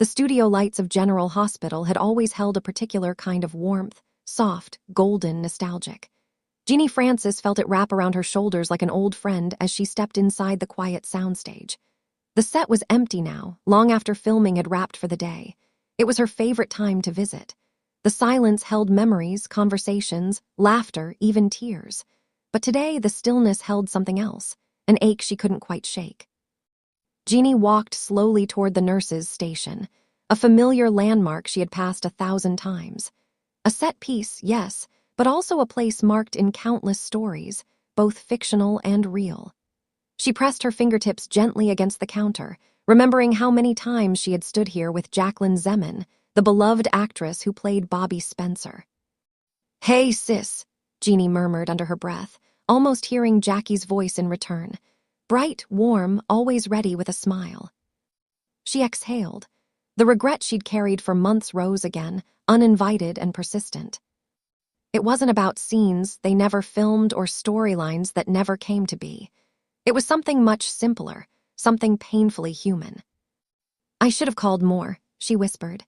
The studio lights of General Hospital had always held a particular kind of warmth, soft, golden, nostalgic. Jeannie Francis felt it wrap around her shoulders like an old friend as she stepped inside the quiet soundstage. The set was empty now, long after filming had wrapped for the day. It was her favorite time to visit. The silence held memories, conversations, laughter, even tears. But today, the stillness held something else, an ache she couldn't quite shake. Jeannie walked slowly toward the nurses' station, a familiar landmark she had passed 1,000 times. A set piece, yes, but also a place marked in countless stories, both fictional and real. She pressed her fingertips gently against the counter, remembering how many times she had stood here with Jacklyn Zeman, the beloved actress who played Bobby Spencer. "Hey, sis," Jeannie murmured under her breath, almost hearing Jackie's voice in return. Bright, warm, always ready with a smile. She exhaled. The regret she'd carried for months rose again, uninvited and persistent. It wasn't about scenes they never filmed or storylines that never came to be. It was something much simpler, something painfully human. "I should have called more," she whispered.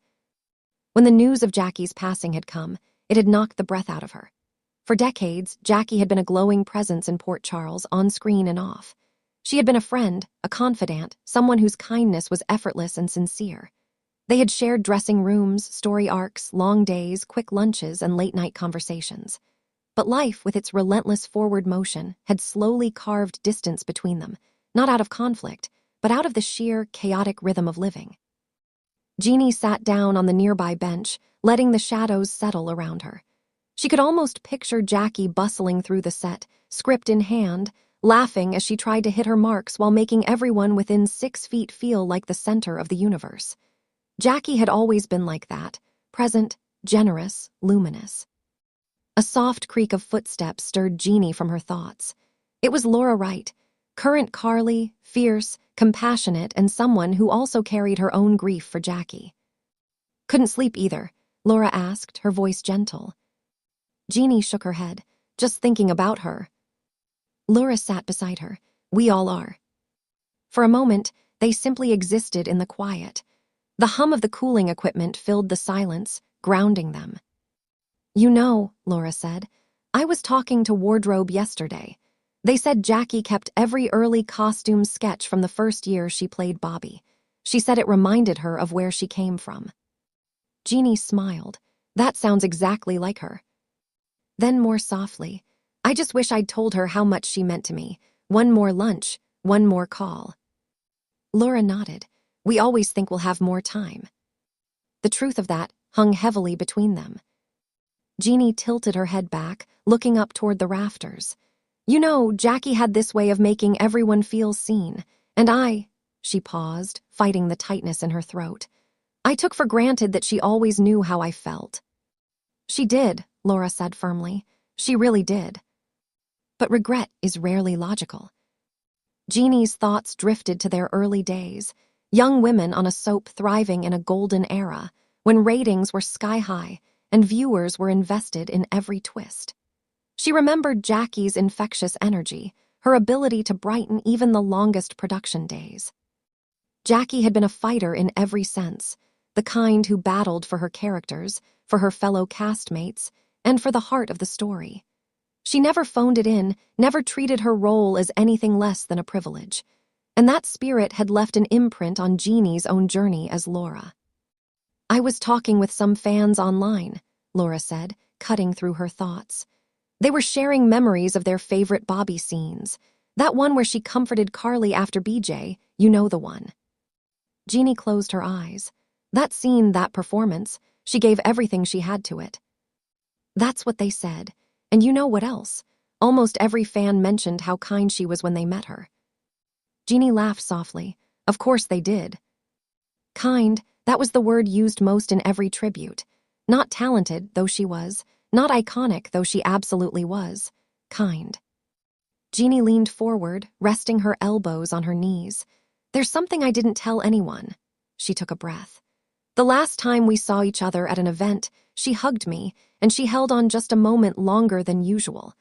When the news of Jackie's passing had come, it had knocked the breath out of her. For decades, Jackie had been a glowing presence in Port Charles, on screen and off. She had been a friend, a confidant, someone whose kindness was effortless and sincere. They had shared dressing rooms, story arcs, long days, quick lunches, and late-night conversations. But life, with its relentless forward motion, had slowly carved distance between them, not out of conflict, but out of the sheer, chaotic rhythm of living. Jeannie sat down on the nearby bench, letting the shadows settle around her. She could almost picture Jackie bustling through the set, script in hand, laughing as she tried to hit her marks while making everyone within 6 feet feel like the center of the universe. Jackie had always been like that, present, generous, luminous. A soft creak of footsteps stirred Jeannie from her thoughts. It was Laura Wright, current Carly, fierce, compassionate, and someone who also carried her own grief for Jackie. "Couldn't sleep either?" Laura asked, her voice gentle. Jeannie shook her head, just thinking about her. Laura sat beside her. "We all are." For a moment, they simply existed in the quiet. The hum of the cooling equipment filled the silence, grounding them. "You know," Laura said, "I was talking to wardrobe yesterday. They said Jackie kept every early costume sketch from the first year she played Bobby. She said it reminded her of where she came from." Jeannie smiled. "That sounds exactly like her." Then more softly, "I just wish I'd told her how much she meant to me. One more lunch, one more call." Laura nodded. "We always think we'll have more time." The truth of that hung heavily between them. Jeannie tilted her head back, looking up toward the rafters. "You know, Jackie had this way of making everyone feel seen, and she paused, fighting the tightness in her throat. "I took for granted that she always knew how I felt." "She did," Laura said firmly. "She really did." But regret is rarely logical. Jeannie's thoughts drifted to their early days, young women on a soap thriving in a golden era, when ratings were sky-high and viewers were invested in every twist. She remembered Jackie's infectious energy, her ability to brighten even the longest production days. Jackie had been a fighter in every sense, the kind who battled for her characters, for her fellow castmates, and for the heart of the story. She never phoned it in, never treated her role as anything less than a privilege. And that spirit had left an imprint on Jeannie's own journey as Laura. "I was talking with some fans online," Laura said, cutting through her thoughts. They were sharing memories of their favorite Bobby scenes. That one where she comforted Carly after BJ, you know the one. Jeannie closed her eyes. That scene, that performance, she gave everything she had to it. That's what they said. And you know what else? Almost every fan mentioned how kind she was when they met her. Jeannie laughed softly. Of course they did. Kind, that was the word used most in every tribute. Not talented, though she was. Not iconic, though she absolutely was. Kind. Jeannie leaned forward, resting her elbows on her knees. "There's something I didn't tell anyone." She took a breath. "The last time we saw each other at an event, she hugged me, and she held on just a moment longer than usual.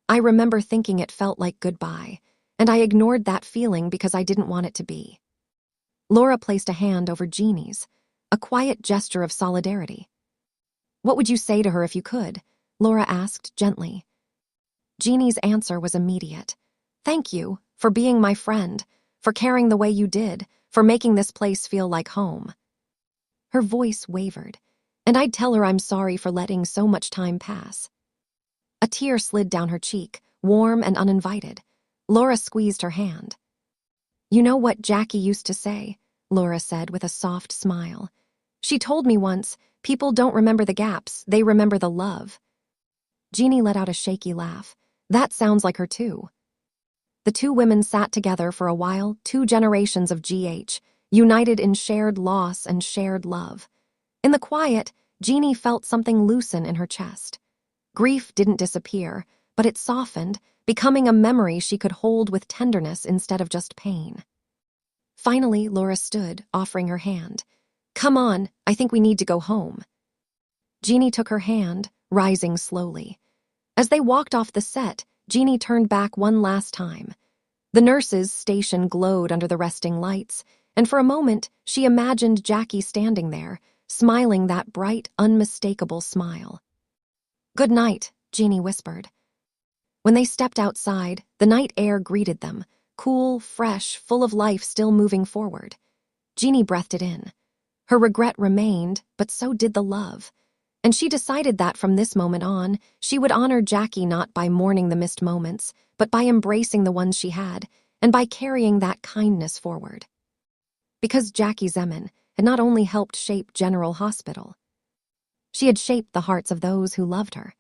I remember thinking it felt like goodbye, and I ignored that feeling because I didn't want it to be." Laura placed a hand over Jeannie's. a quiet gesture of solidarity. "What would you say to her if you could?" Laura asked gently. Jeannie's answer was immediate. "Thank you for being my friend, for caring the way you did, for making this place feel like home." Her voice wavered, and I'd tell her I'm sorry for letting so much time pass. A tear slid down her cheek, warm and uninvited. Laura squeezed her hand. "You know what Jackie used to say," Laura said with a soft smile. "She told me once, people don't remember the gaps, they remember the love." Jeannie let out a shaky laugh. "That sounds like her too." The two women sat together for a while, 2 generations of GH, united in shared loss and shared love. In the quiet, Jeannie felt something loosen in her chest. Grief didn't disappear, but it softened, becoming a memory she could hold with tenderness instead of just pain. Finally, Laura stood, offering her hand. "Come on, I think we need to go home." Jeannie took her hand, rising slowly. As they walked off the set, Jeannie turned back one last time. The nurse's station glowed under the resting lights, and for a moment she imagined Jackie standing there, smiling that bright, unmistakable smile. "Good night," Jeannie whispered. When they stepped outside, the night air greeted them, cool, fresh, full of life still moving forward. Jeannie breathed it in. Her regret remained, but so did the love. And she decided that from this moment on, she would honor Jackie not by mourning the missed moments, but by embracing the ones she had, and by carrying that kindness forward. Because Jackie Zeman had not only helped shape General Hospital, she had shaped the hearts of those who loved her.